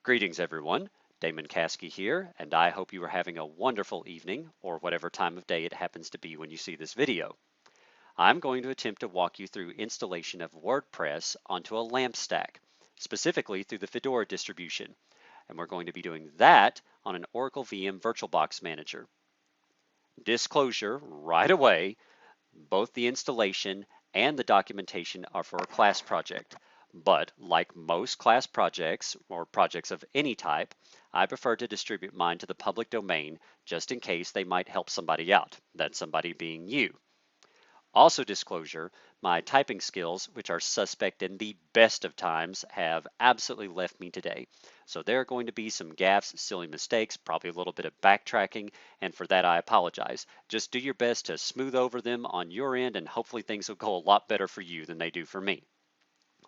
Greetings everyone, Damon Caskey here, and I hope you are having a wonderful evening or whatever time of day it happens to be when you see this video. I'm going to attempt to walk you through installation of WordPress onto a LAMP stack, specifically through the Fedora distribution, and we're going to be doing that on an Oracle VM VirtualBox Manager. Disclosure right away, both the installation and the documentation are for a class project. But like most class projects or projects of any type, I prefer to distribute mine to the public domain just in case they might help somebody out, that somebody being you. Also disclosure, my typing skills, which are suspect in the best of times, have absolutely left me today. So there are going to be some gaffes, silly mistakes, probably a little bit of backtracking, and for that I apologize. Just do your best to smooth over them on your end and hopefully things will go a lot better for you than they do for me.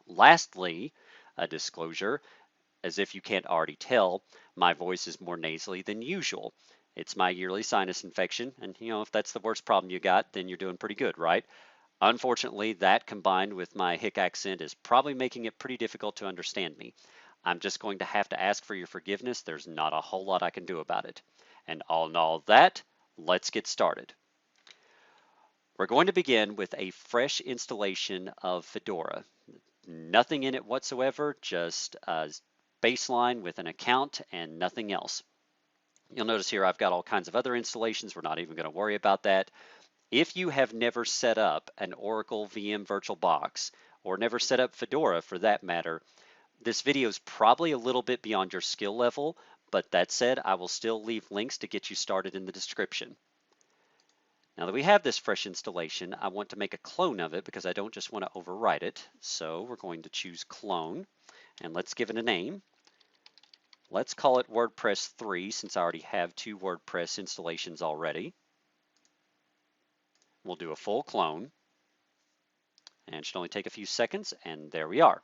Lastly, a disclosure, as if you can't already tell, my voice is more nasally than usual. It's my yearly sinus infection, and if that's the worst problem you got, then you're doing pretty good, right? Unfortunately, that combined with my hick accent is probably making it pretty difficult to understand me. I'm just going to have to ask for your forgiveness. There's not a whole lot I can do about it. And all in all that, let's get started. We're going to begin with a fresh installation of Fedora. Nothing in it whatsoever, just a baseline with an account and nothing else. You'll notice here I've got all kinds of other installations. We're not even going to worry about that. If you have never set up an Oracle VM VirtualBox or never set up Fedora for that matter, this video is probably a little bit beyond your skill level, but that said, I will still leave links to get you started in the description. Now that we have this fresh installation, I want to make a clone of it because I don't just want to overwrite it. So we're going to choose clone and let's give it a name. Let's call it WordPress 3 since I already have two WordPress installations already. We'll do a full clone and it should only take a few seconds, and there we are.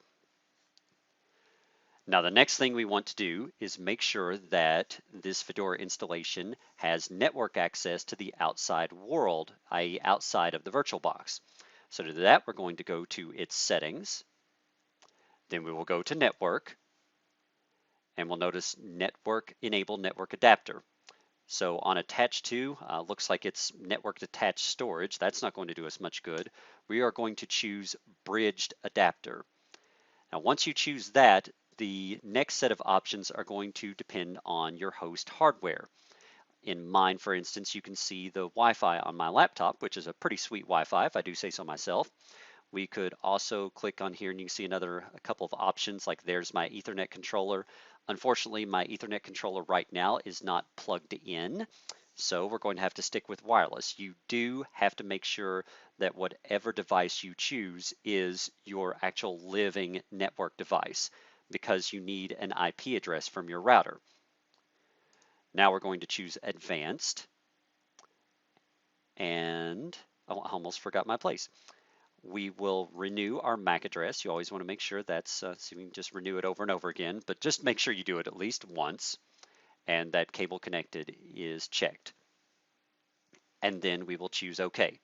Now the next thing we want to do is make sure that this Fedora installation has network access to the outside world, i.e. outside of the VirtualBox. So to do that, we're going to go to its settings, then we will go to network, and we'll notice network enable network adapter. So on attached to, looks like it's network attached storage. That's not going to do us much good. We are going to choose bridged adapter. Now once you choose that, the next set of options are going to depend on your host hardware. In mine, for instance, you can see the Wi-Fi on my laptop, which is a pretty sweet Wi-Fi, if I do say so myself. We could also click on here and you can see a couple of options, like there's my Ethernet controller. Unfortunately, my Ethernet controller right now is not plugged in, so we're going to have to stick with wireless. You do have to make sure that whatever device you choose is your actual living network device, because you need an IP address from your router. Now we're going to choose advanced, and I almost forgot my place. We will renew our MAC address. You always want to make sure that's, so you can just renew it over and over again, but just make sure you do it at least once, and that cable connected is checked. And then we will choose OK.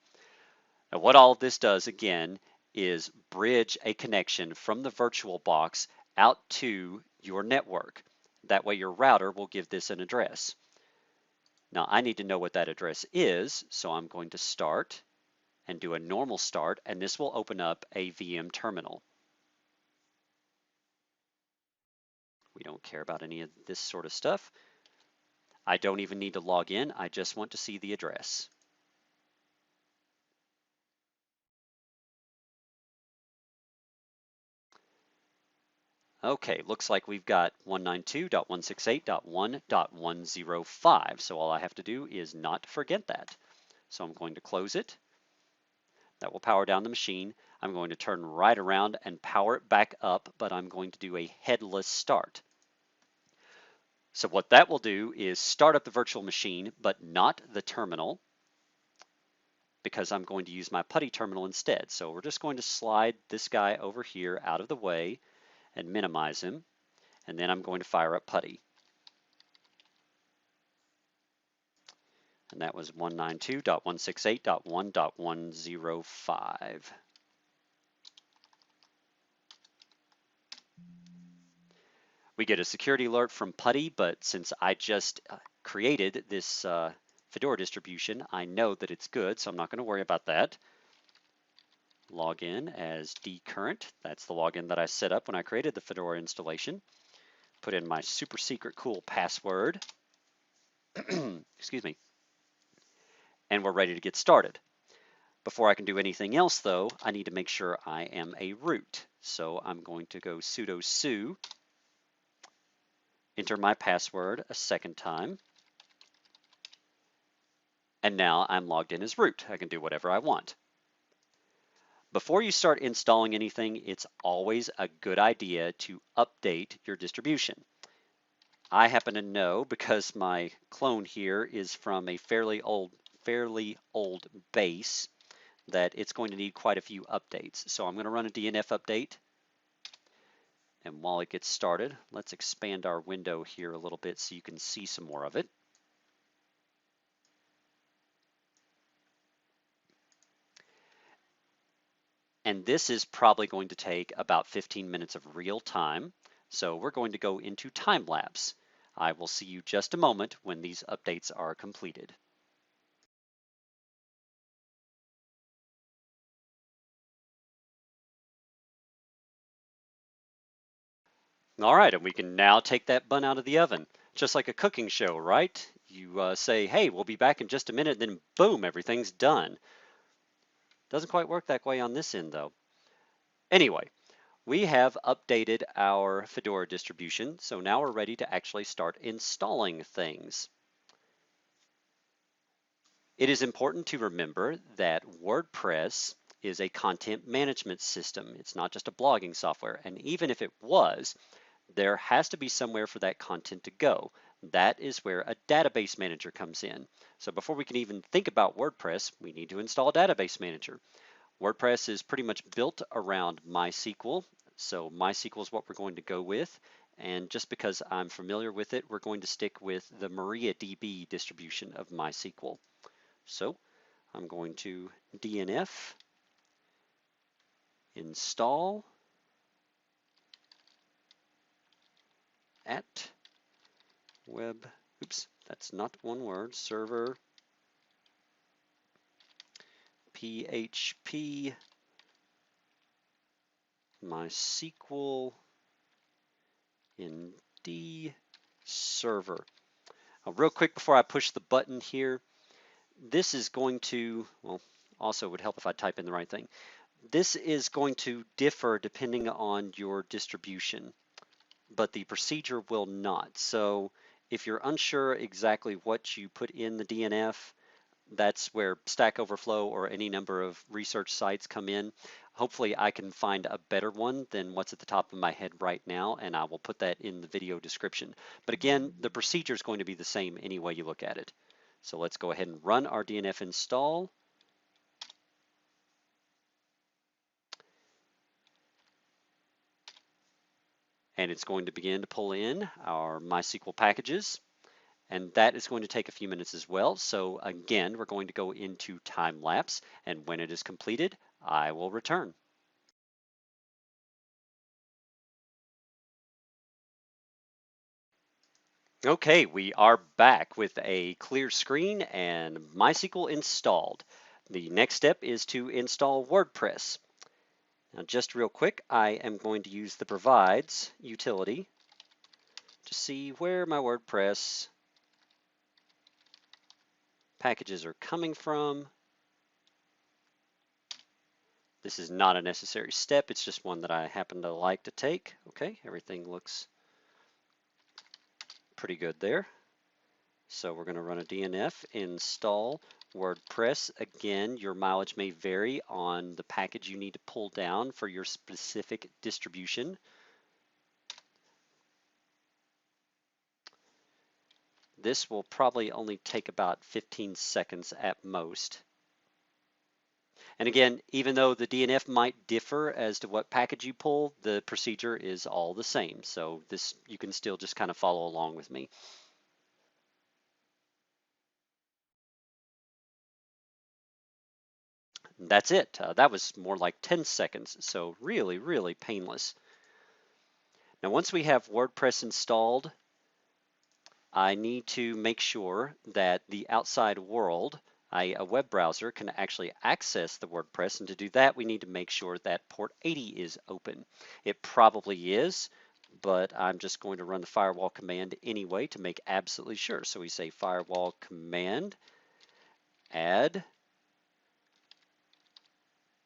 Now what all this does again is bridge a connection from the VirtualBox out to your network. That way your router will give this an address. Now I need to know what that address is, so I'm going to start and do a normal start, and this will open up a VM terminal. We don't care about any of this sort of stuff. I don't even need to log in, I just want to see the address. Okay, looks like we've got 192.168.1.105, so all I have to do is not forget that. So I'm going to close it. That will power down the machine. I'm going to turn right around and power it back up, but I'm going to do a headless start. So what that will do is start up the virtual machine, but not the terminal, because I'm going to use my PuTTY terminal instead. So we're just going to slide this guy over here out of the way and minimize him, and then I'm going to fire up PuTTY. And that was 192.168.1.105. We get a security alert from PuTTY, but since I just created this Fedora distribution, I know that it's good, so I'm not going to worry about that. Log in as dcurrent. That's the login that I set up when I created the Fedora installation. Put in my super secret cool password. Excuse me. And we're ready to get started. Before I can do anything else, though, I need to make sure I am a root. So I'm going to go sudo su, enter my password a second time, and now I'm logged in as root. I can do whatever I want. Before you start installing anything, it's always a good idea to update your distribution. I happen to know, because my clone here is from a fairly old base, that it's going to need quite a few updates. So I'm going to run a DNF update. And while it gets started, let's expand our window here a little bit so you can see some more of it. And this is probably going to take about 15 minutes of real time. So we're going to go into time lapse. I will see you just a moment when these updates are completed. All right, and we can now take that bun out of the oven, just like a cooking show, right? You say, hey, we'll be back in just a minute, then boom, everything's done. Doesn't quite work that way on this end, though. Anyway, we have updated our Fedora distribution, so now we're ready to actually start installing things. It is important to remember that WordPress is a content management system. It's not just a blogging software, and even if it was, there has to be somewhere for that content to go. That is where a database manager comes in. So before we can even think about WordPress, we need to install a database manager. WordPress is pretty much built around MySQL. So MySQL is what we're going to go with. And just because I'm familiar with it, we're going to stick with the MariaDB distribution of MySQL. So I'm going to DNF, install, at web, oops, that's not one word, server PHP MySQL in D server. Now, real quick before I push the button here, this is going to, well, also would help if I type in the right thing. This is going to differ depending on your distribution, but the procedure will not. So if you're unsure exactly what you put in the DNF, that's where Stack Overflow or any number of research sites come in. Hopefully I can find a better one than what's at the top of my head right now, and I will put that in the video description. But again, the procedure is going to be the same any way you look at it. So let's go ahead and run our DNF install. And it's going to begin to pull in our MySQL packages. And that is going to take a few minutes as well. So again, we're going to go into time lapse, and when it is completed, I will return. Okay, we are back with a clear screen and MySQL installed. The next step is to install WordPress. Now just real quick, I am going to use the provides utility to see where my WordPress packages are coming from. This is not a necessary step, it's just one that I happen to like to take. Okay, everything looks pretty good there. So we're going to run a DNF install WordPress. Again, your mileage may vary on the package you need to pull down for your specific distribution. This will probably only take about 15 seconds at most. And again, even though the DNF might differ as to what package you pull, the procedure is all the same. So this, you can still just kind of follow along with me. That's it. That was more like 10 seconds. So really, really painless. Now, once we have WordPress installed, I need to make sure that the outside world, a web browser, can actually access the WordPress. And to do that, we need to make sure that port 80 is open. It probably is, but I'm just going to run the firewall command anyway to make absolutely sure. So we say firewall command, add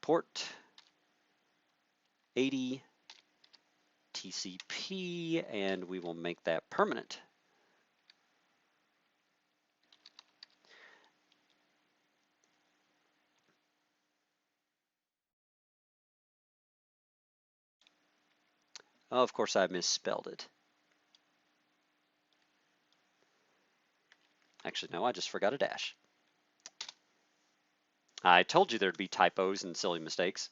port 80 TCP, and we will make that permanent. Oh, of course, I misspelled it. Actually, no, I just forgot a dash. I told you there'd be typos and silly mistakes.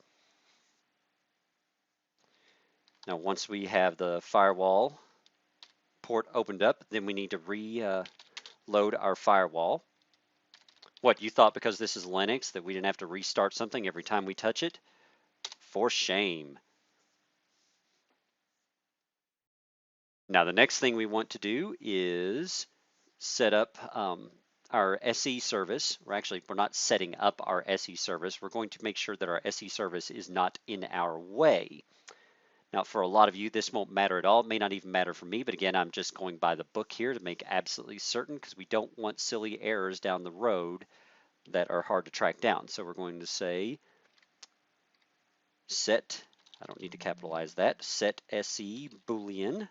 Now, once we have the firewall port opened up, then we need to reload our firewall. What, you thought because this is Linux that we didn't have to restart something every time we touch it? For shame. Now, the next thing we want to do is set up our SE service. We're not setting up our SE service. We're going to make sure that our SE service is not in our way. Now, for a lot of you, this won't matter at all. It may not even matter for me, but again, I'm just going by the book here to make absolutely certain because we don't want silly errors down the road that are hard to track down. So we're going to say set, I don't need to capitalize that, set SE boolean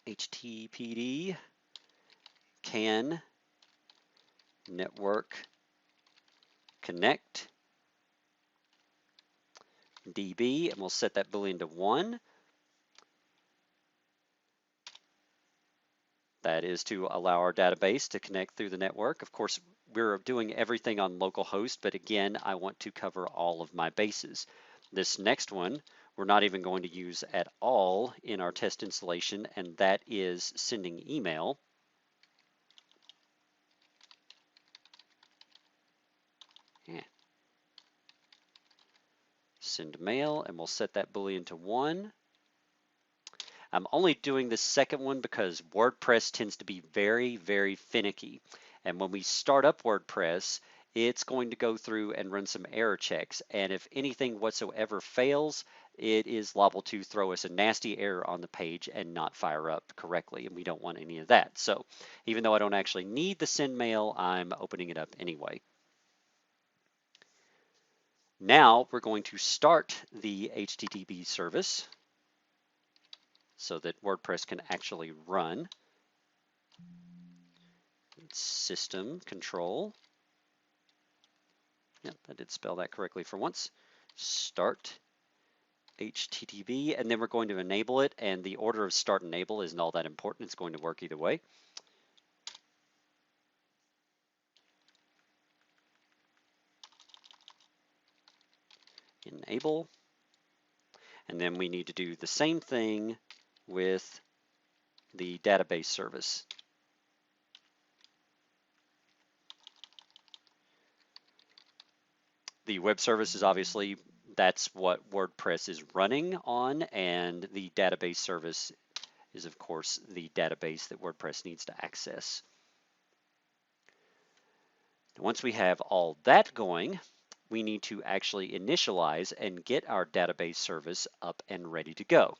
HTTPD can network connect DB, and we'll set that boolean to 1. That is to allow our database to connect through the network. Of course, we're doing everything on localhost, but again, I want to cover all of my bases. This next one, we're not even going to use at all in our test installation, and that is sending email. Send mail, and we'll set that boolean to 1. I'm only doing the second one because WordPress tends to be very, very finicky. And when we start up WordPress, it's going to go through and run some error checks. And if anything whatsoever fails, it is liable to throw us a nasty error on the page and not fire up correctly. And we don't want any of that. So even though I don't actually need the send mail, I'm opening it up anyway. Now we're going to start the HTTP service so that WordPress can actually run. System control. Yep, I did spell that correctly for once. Start HTTP, and then we're going to enable it, and the order of start and enable isn't all that important. It's going to work either way. Enable. And then we need to do the same thing with the database service. The web service is obviously, that's what WordPress is running on, and the database service is, of course, the database that WordPress needs to access. Once we have all that going, we need to actually initialize and get our database service up and ready to go.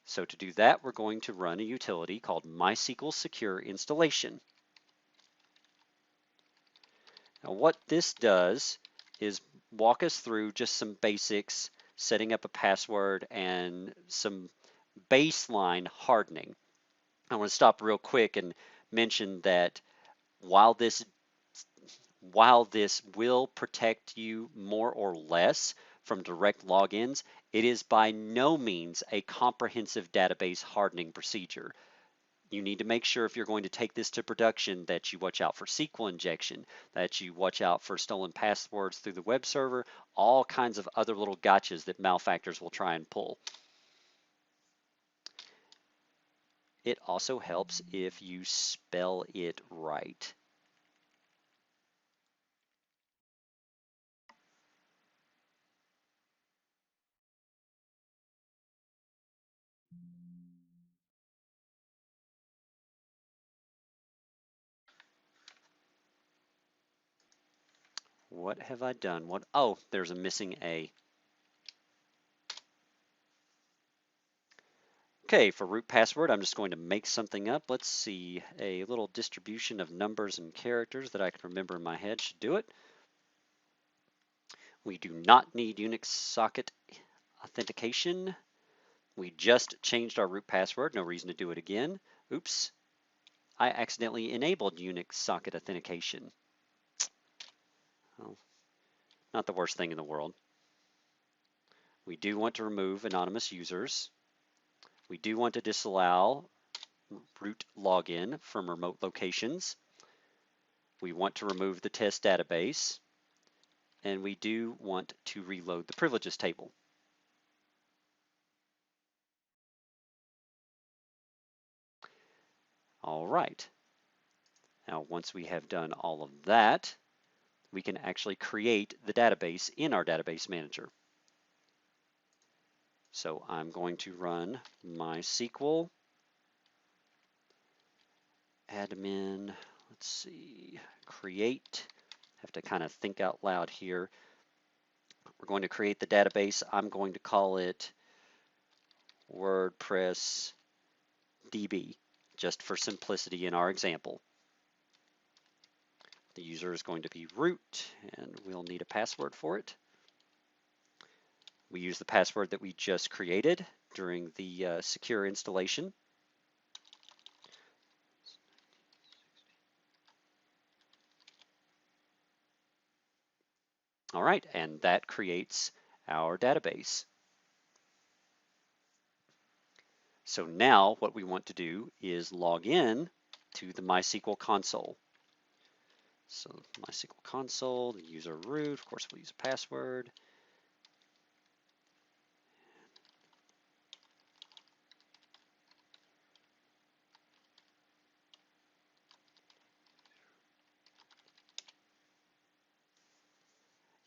So to do that, we're going to run a utility called MySQL Secure Installation. Now what this does is walk us through just some basics, setting up a password and some baseline hardening. I want to stop real quick and mention that while this will protect you more or less from direct logins, it is by no means a comprehensive database hardening procedure. You need to make sure if you're going to take this to production that you watch out for SQL injection, that you watch out for stolen passwords through the web server, all kinds of other little gotchas that malefactors will try and pull. It also helps if you spell it right. What have I done? Oh, there's a missing A. Okay, for root password, I'm just going to make something up. Let's see, a little distribution of numbers and characters that I can remember in my head should do it. We do not need Unix socket authentication. We just changed our root password, no reason to do it again. Oops, I accidentally enabled Unix socket authentication. Well, not the worst thing in the world. We do want to remove anonymous users. We do want to disallow root login from remote locations. We want to remove the test database. And we do want to reload the privileges table. All right. Now, once we have done all of that, we can actually create the database in our database manager. So I'm going to run MySQL admin, let's see, create. Have to kind of think out loud here. We're going to create the database. I'm going to call it WordPress DB, just for simplicity in our example. The user is going to be root, and we'll need a password for it. We use the password that we just created during the secure installation. All right, and that creates our database. So now what we want to do is log in to the Mysql Console. So Mysql Console, the user root, of course we'll use a password.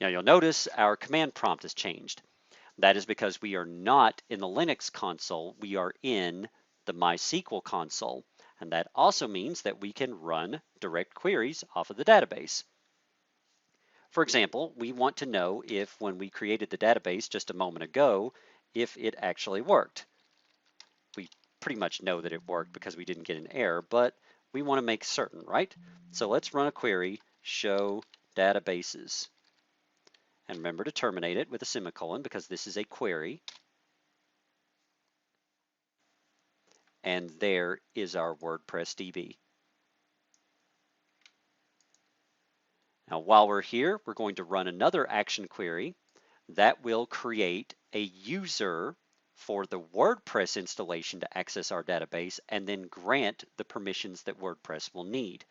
Now you'll notice our command prompt has changed. That is because we are not in the Linux console, we are in the MySQL console. And that also means that we can run direct queries off of the database. For example, we want to know if when we created the database just a moment ago, if it actually worked. We pretty much know that it worked because we didn't get an error, but we want to make certain, right? So let's run a query, show databases. And remember to terminate it with a semicolon because this is a query. And there is our WordPress DB. Now, while we're here, we're going to run another action query that will create a user for the WordPress installation to access our database and then grant the permissions that WordPress will need.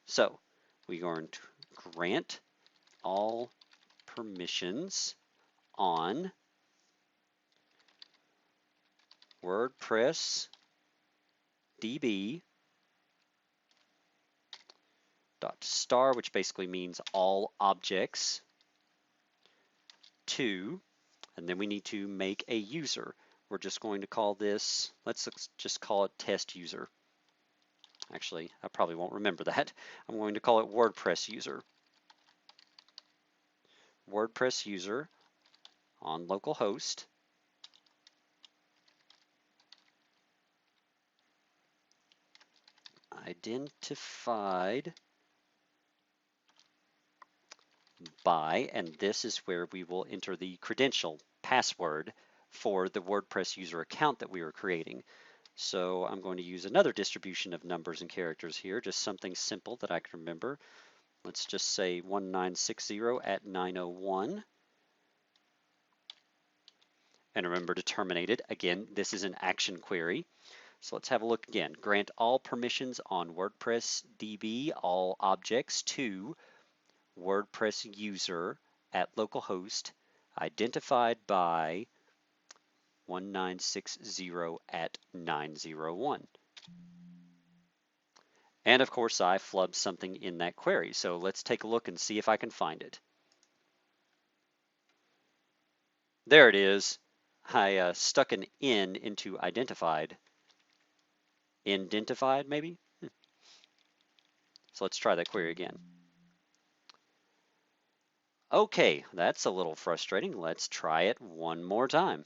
So we're going to grant all permissions on WordPress DB .star, which basically means all objects, to, and then we need to make a user. We're just going to call this, let's just call it test user. Actually, I probably won't remember that. I'm going to call it WordPress user. WordPress user on localhost. Identified by, and this is where we will enter the credential password for the WordPress user account that we are creating. So I'm going to use another distribution of numbers and characters here, just something simple that I can remember. Let's just say 1960@901. And remember to terminate it. Again, this is an action query. So let's have a look again. Grant all permissions on WordPress DB, all objects to WordPress user at localhost identified by 1960@901. And of course, I flubbed something in that query. So let's take a look and see if I can find it. There it is. I stuck an N into identified. Indentified, maybe? So let's try that query again. Okay, that's a little frustrating. Let's try it one more time.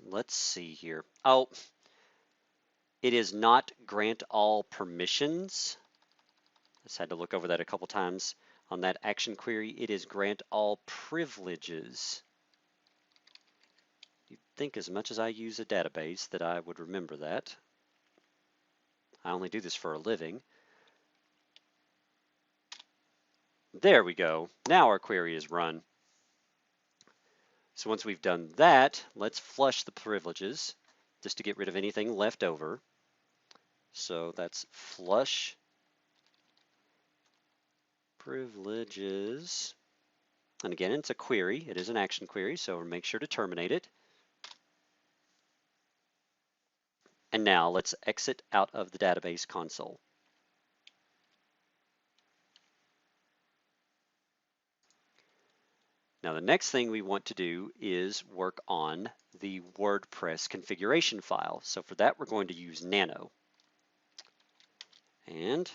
Let's see here. Oh, it is not grant all permissions. Just had to look over that a couple times. On that action query, it is grant all privileges. You'd think as much as I use a database that I would remember that. I only do this for a living. There we go. Now our query is run. So once we've done that, let's flush the privileges just to get rid of anything left over. So that's flush privileges. And again, it's a query. It is an action query, so make sure to terminate it. And now let's exit out of the database console. Now the next thing we want to do is work on the WordPress configuration file. So for that, we're going to use Nano. And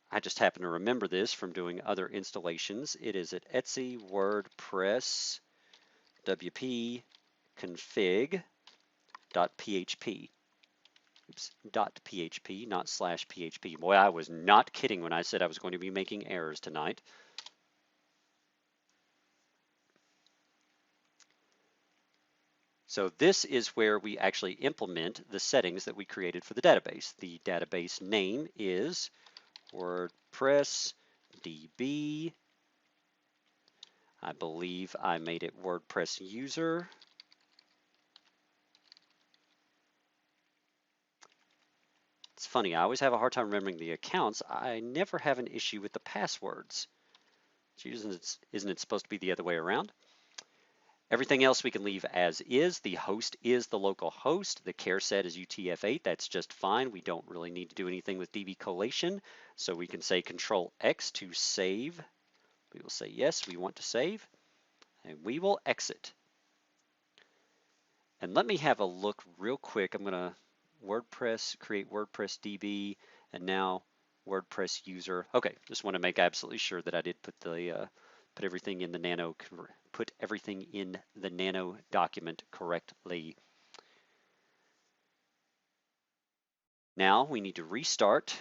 I just happen to remember this from doing other installations. It is at Etsy WordPress WP config.php. Oops, .php, not /php. Boy, I was not kidding when I said I was going to be making errors tonight. So this is where we actually implement the settings that we created for the database. The database name is WordPress DB. I believe I made it WordPress user. It's funny, I always have a hard time remembering the accounts. I never have an issue with the passwords. Isn't it supposed to be the other way around? Everything else we can leave as is. The host is the local host. The char set is UTF-8. That's just fine. We don't really need to do anything with DB collation. So we can say Control X to save. We will say yes, we want to save. And we will exit. And let me have a look real quick. I'm going to create WordPress DB, and now WordPress user. Okay, just want to make absolutely sure that I did put everything in the Nano document correctly. Now we need to restart.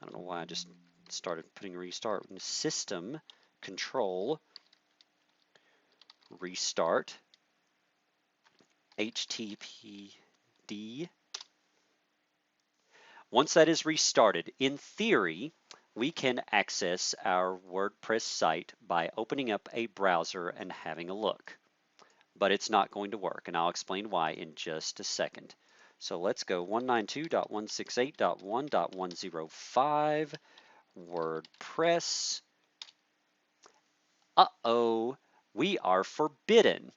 I don't know why I just started putting restart. System control restart HTTPD. Once that is restarted, in theory, we can access our WordPress site by opening up a browser and having a look. But it's not going to work, and I'll explain why in just a second. So let's go 192.168.1.105 WordPress. Uh-oh, we are forbidden.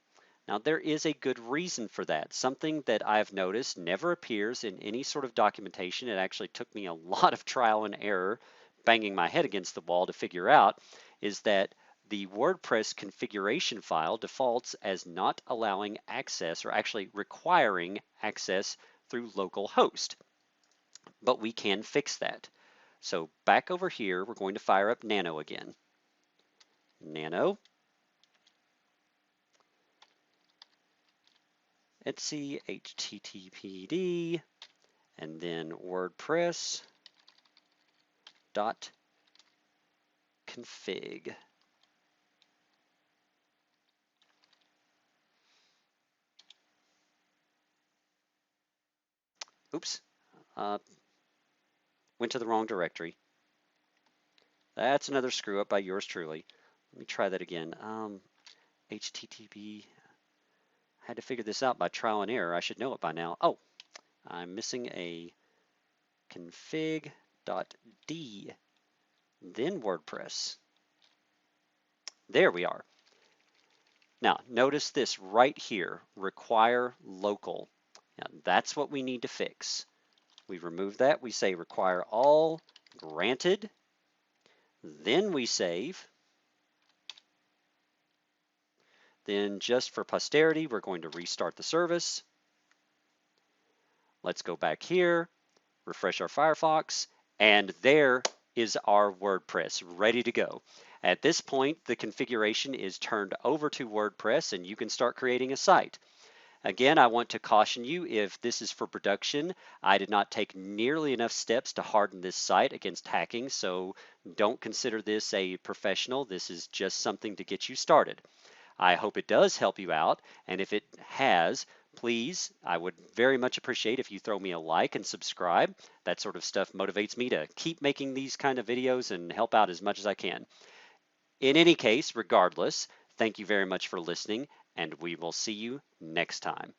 Now there is a good reason for that. Something that I've noticed never appears in any sort of documentation. It actually took me a lot of trial and error, banging my head against the wall to figure out, is that the WordPress configuration file defaults as not allowing access, or actually requiring access through localhost. But we can fix that. So back over here, we're going to fire up Nano again. Nano. Etsy HTTPD, and then WordPress dot config. Oops, went to the wrong directory. That's another screw up by yours truly. Let me try that again. HTTP. I had to figure this out by trial and error. I should know it by now. Oh, I'm missing a config.d, then WordPress. There we are. Now, notice this right here, require local. Now, that's what we need to fix. We remove that. We say require all, granted. Then we save. Then just for posterity, we're going to restart the service. Let's go back here, refresh our Firefox, and there is our WordPress ready to go. At this point, the configuration is turned over to WordPress and you can start creating a site. Again, I want to caution you, if this is for production, I did not take nearly enough steps to harden this site against hacking, so don't consider this a professional. This is just something to get you started. I hope it does help you out, and if it has, please, I would very much appreciate if you throw me a like and subscribe. That sort of stuff motivates me to keep making these kind of videos and help out as much as I can. In any case, regardless, thank you very much for listening, and we will see you next time.